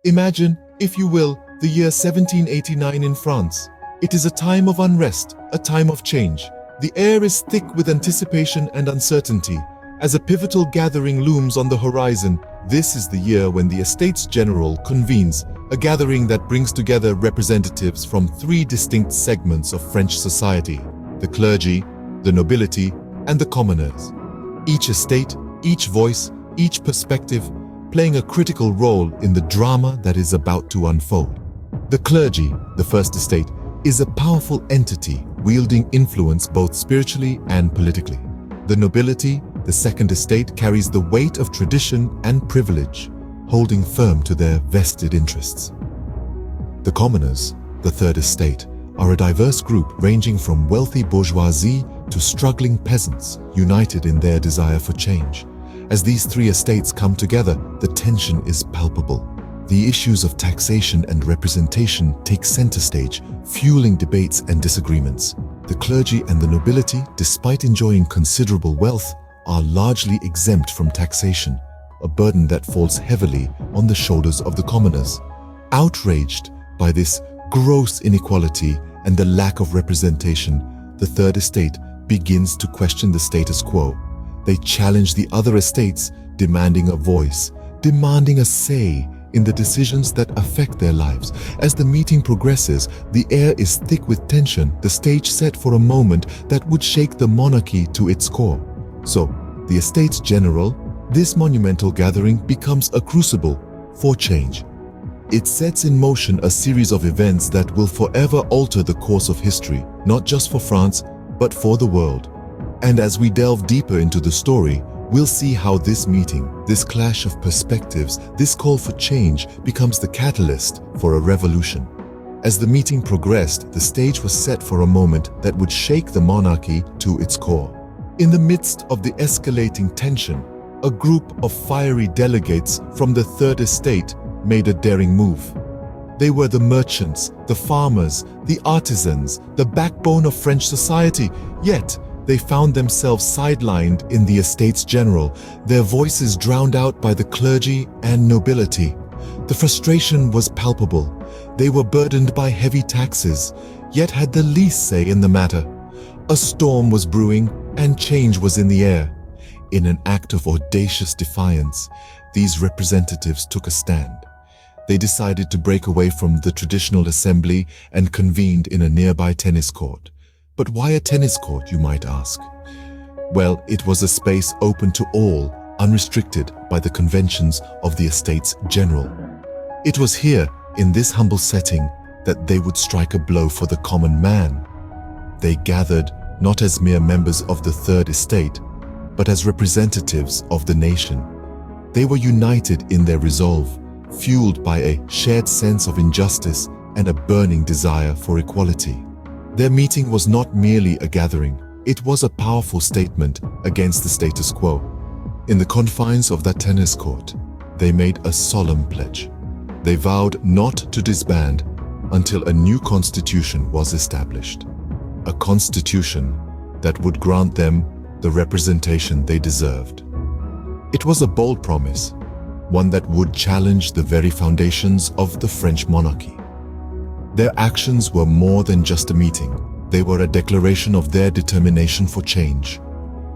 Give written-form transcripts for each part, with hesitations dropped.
Imagine, if you will, the year 1789 in France. It is a time of unrest, a time of change. The air is thick with anticipation and uncertainty. As a pivotal gathering looms on the horizon, this is the year when the Estates General convenes, a gathering that brings together representatives from three distinct segments of French society: the clergy, the nobility, and the commoners. Each estate, each voice, each perspective playing a critical role in the drama that is about to unfold. The clergy, the first estate, is a powerful entity wielding influence both spiritually and politically. The nobility, the second estate, carries the weight of tradition and privilege, holding firm to their vested interests. The commoners, the third estate, are a diverse group ranging from wealthy bourgeoisie to struggling peasants, united in their desire for change. As these three estates come together, the tension is palpable. The issues of taxation and representation take center stage, fueling debates and disagreements. The clergy and the nobility, despite enjoying considerable wealth, are largely exempt from taxation, a burden that falls heavily on the shoulders of the commoners. Outraged by this gross inequality and the lack of representation, the third estate begins to question the status quo. They challenge the other estates, demanding a voice, demanding a say in the decisions that affect their lives. As the meeting progresses, the air is thick with tension, the stage set for a moment that would shake the monarchy to its core. So, the Estates General, this monumental gathering, becomes a crucible for change. It sets in motion a series of events that will forever alter the course of history, not just for France, but for the world. And as we delve deeper into the story, we'll see how this meeting, this clash of perspectives, this call for change becomes the catalyst for a revolution. As the meeting progressed, the stage was set for a moment that would shake the monarchy to its core. In the midst of the escalating tension, a group of fiery delegates from the Third Estate made a daring move. They were the merchants, the farmers, the artisans, the backbone of French society, yet they found themselves sidelined in the Estates General, their voices drowned out by the clergy and nobility. The frustration was palpable. They were burdened by heavy taxes, yet had the least say in the matter. A storm was brewing, and change was in the air. In an act of audacious defiance, these representatives took a stand. They decided to break away from the traditional assembly and convened in a nearby tennis court. But why a tennis court, you might ask? Well, it was a space open to all, unrestricted by the conventions of the Estates General. It was here, in this humble setting, that they would strike a blow for the common man. They gathered not as mere members of the Third Estate, but as representatives of the nation. They were united in their resolve, fueled by a shared sense of injustice and a burning desire for equality. Their meeting was not merely a gathering, it was a powerful statement against the status quo. In the confines of that tennis court, they made a solemn pledge. They vowed not to disband until a new constitution was established. A constitution that would grant them the representation they deserved. It was a bold promise, one that would challenge the very foundations of the French monarchy. Their actions were more than just a meeting. They were a declaration of their determination for change.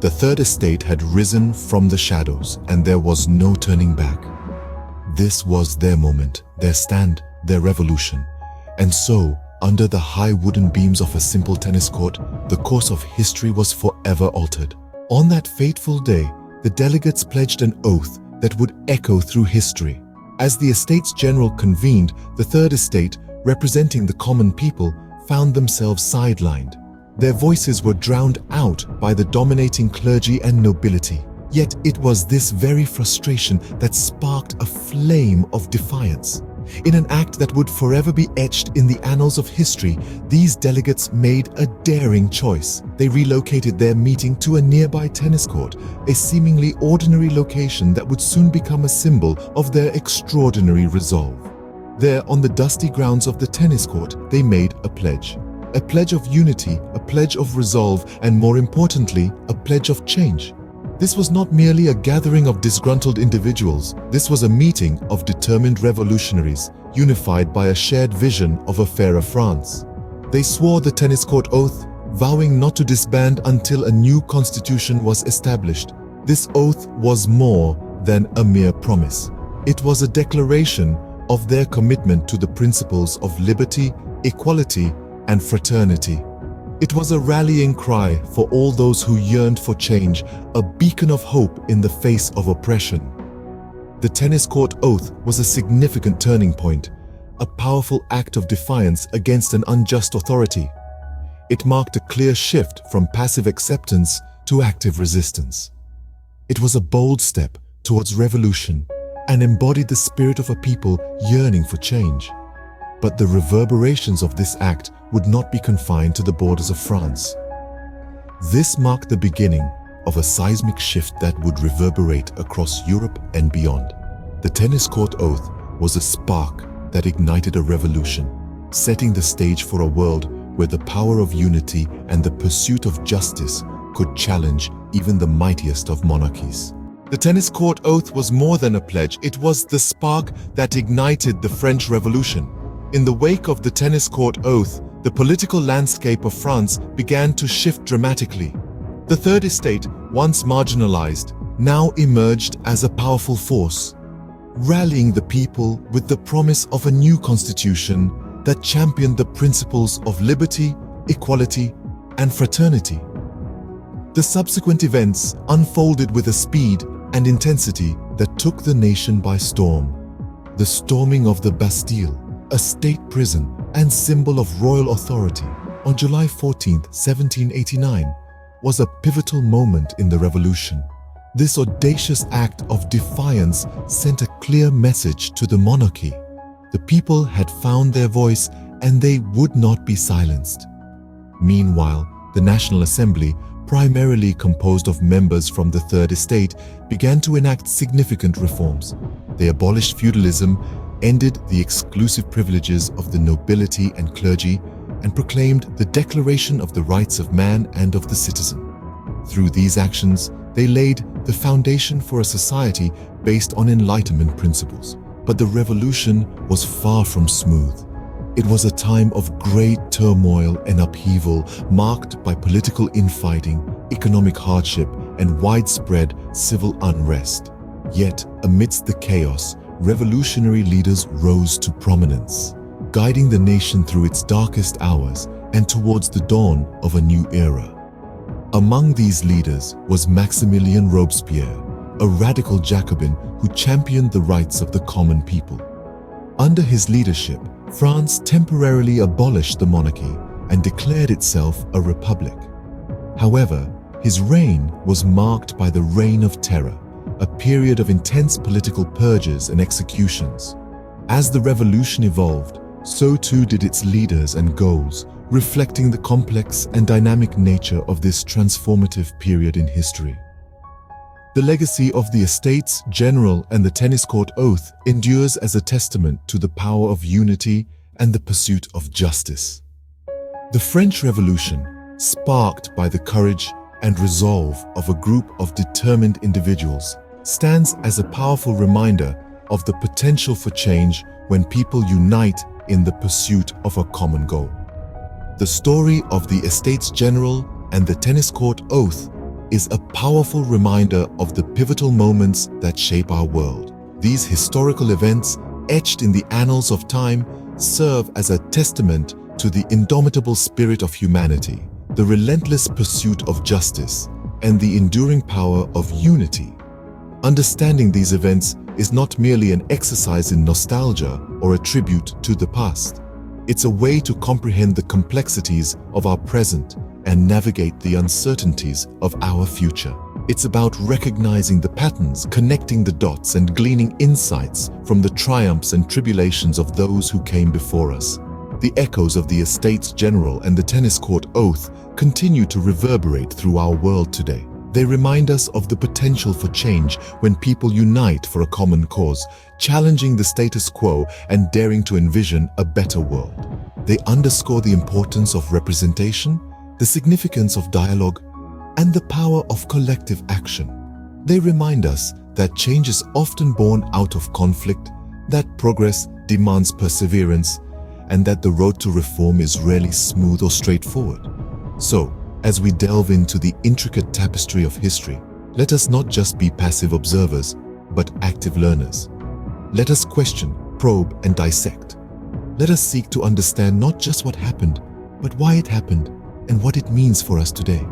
The Third Estate had risen from the shadows, and there was no turning back. This was their moment, their stand, their revolution. And so, under the high wooden beams of a simple tennis court, the course of history was forever altered. On that fateful day, the delegates pledged an oath that would echo through history. As the Estates General convened, the Third Estate, representing the common people, found themselves sidelined. Their voices were drowned out by the dominating clergy and nobility. Yet it was this very frustration that sparked a flame of defiance. In an act that would forever be etched in the annals of history, these delegates made a daring choice. They relocated their meeting to a nearby tennis court, a seemingly ordinary location that would soon become a symbol of their extraordinary resolve. There, on the dusty grounds of the tennis court, they made a pledge of unity, a pledge of resolve, and more importantly, a pledge of change. This was not merely a gathering of disgruntled individuals. This was a meeting of determined revolutionaries, unified by a shared vision of a fairer France. They swore the tennis court oath, vowing not to disband until a new constitution was established. This oath was more than a mere promise. It was a declaration of their commitment to the principles of liberty, equality, and fraternity. It was a rallying cry for all those who yearned for change, a beacon of hope in the face of oppression. The tennis court oath was a significant turning point, a powerful act of defiance against an unjust authority. It marked a clear shift from passive acceptance to active resistance. It was a bold step towards revolution and embodied the spirit of a people yearning for change. But the reverberations of this act would not be confined to the borders of France. This marked the beginning of a seismic shift that would reverberate across Europe and beyond. The tennis court oath was a spark that ignited a revolution, setting the stage for a world where the power of unity and the pursuit of justice could challenge even the mightiest of monarchies. The tennis court oath was more than a pledge. It was the spark that ignited the French Revolution. In the wake of the tennis court oath, the political landscape of France began to shift dramatically. The Third Estate, once marginalized, now emerged as a powerful force, rallying the people with the promise of a new constitution that championed the principles of liberty, equality, and fraternity. The subsequent events unfolded with a speed and intensity that took the nation by storm. The storming of the Bastille, a state prison and symbol of royal authority, on July 14, 1789, was a pivotal moment in the revolution. This audacious act of defiance sent a clear message to the monarchy. The people had found their voice and they would not be silenced. Meanwhile, the National Assembly, primarily composed of members from the Third Estate, began to enact significant reforms. They abolished feudalism, ended the exclusive privileges of the nobility and clergy, and proclaimed the Declaration of the Rights of Man and of the Citizen. Through these actions, they laid the foundation for a society based on Enlightenment principles. But the revolution was far from smooth. It was a time of great turmoil and upheaval, marked by political infighting, economic hardship, and widespread civil unrest. Yet, amidst the chaos, revolutionary leaders rose to prominence, guiding the nation through its darkest hours and towards the dawn of a new era. Among these leaders was Maximilien Robespierre, a radical Jacobin who championed the rights of the common people. Under his leadership, France temporarily abolished the monarchy and declared itself a republic. However, his reign was marked by the Reign of Terror, a period of intense political purges and executions. As the revolution evolved, so too did its leaders and goals, reflecting the complex and dynamic nature of this transformative period in history. The legacy of the Estates General and the tennis court oath endures as a testament to the power of unity and the pursuit of justice. The French Revolution, sparked by the courage and resolve of a group of determined individuals, stands as a powerful reminder of the potential for change when people unite in the pursuit of a common goal. The story of the Estates General and the tennis court oath is a powerful reminder of the pivotal moments that shape our world. These historical events, etched in the annals of time, serve as a testament to the indomitable spirit of humanity, the relentless pursuit of justice, and the enduring power of unity. Understanding these events is not merely an exercise in nostalgia or a tribute to the past. It's a way to comprehend the complexities of our present and navigate the uncertainties of our future. It's about recognizing the patterns, connecting the dots, and gleaning insights from the triumphs and tribulations of those who came before us. The echoes of the Estates General and the tennis court oath continue to reverberate through our world today. They remind us of the potential for change when people unite for a common cause, challenging the status quo and daring to envision a better world. They underscore the importance of representation, the significance of dialogue, and the power of collective action. They remind us that change is often born out of conflict, that progress demands perseverance, and that the road to reform is rarely smooth or straightforward. So, as we delve into the intricate tapestry of history, let us not just be passive observers, but active learners. Let us question, probe, and dissect. Let us seek to understand not just what happened, but why it happened and what it means for us today.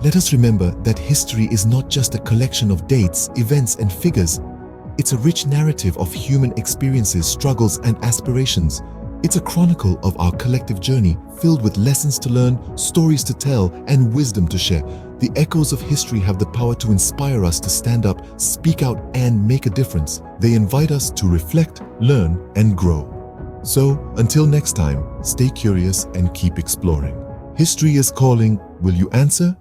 Let us remember that history is not just a collection of dates, events, and figures. It's a rich narrative of human experiences, struggles, and aspirations. It's a chronicle of our collective journey, filled with lessons to learn, stories to tell, and wisdom to share. The echoes of history have the power to inspire us to stand up, speak out, and make a difference. They invite us to reflect, learn, and grow. So, until next time, stay curious and keep exploring. History is calling. Will you answer?